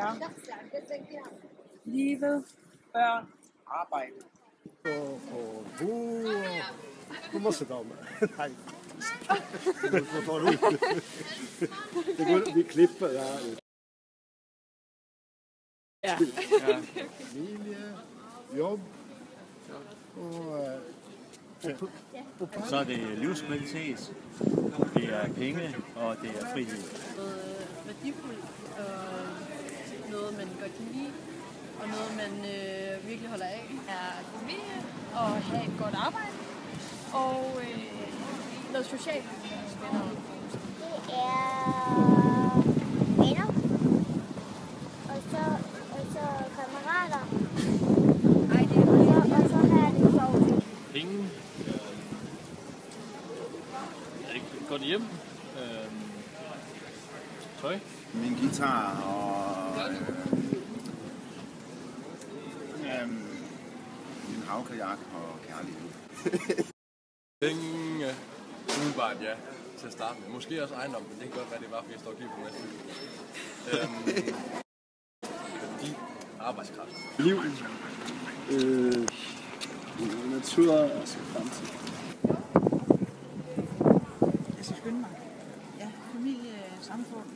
Ja. Livet, børn, arbejde. Då måste de. Nej. Då tar du ut. Det går, vi klipper. Ja. Ja. Familie, jobb og Så er det livskvalitet, det er penge og det er frihed. Noget værdifuldt og noget, man godt kan lide, og noget, man virkelig holder af. Er familie og have et godt arbejde og noget socialt. Det er venner og så kammerater. Og så har jeg det sjovt. Penge. Et godt hjem. Tøj. Min guitar og min havkajak og kærlighed. Penge. Umiddelbart ja, til at starte med. Måske også ejendom, men det kan godt være, det var, fordi jeg står og kigger på næste. Fordi arbejdskraft. liv, natur og så fremtid. Jeg skal skynde mig. Ja, familie, samfund,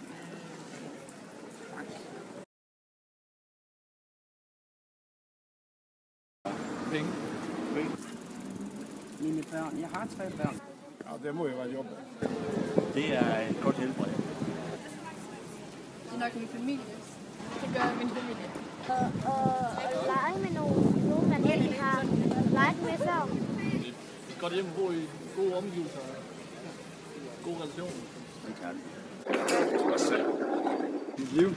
bank. Penge. Mine børn. Jeg har 3 børn. Ja, det må jo være jobbet. Det er et godt helbred. Det er nok min familie. Det gør min familie. Og lege med nogen, man ikke har leget med før. Et godt hjem, bo i gode omgivelser. God relation. En kærlighed. Mit liv.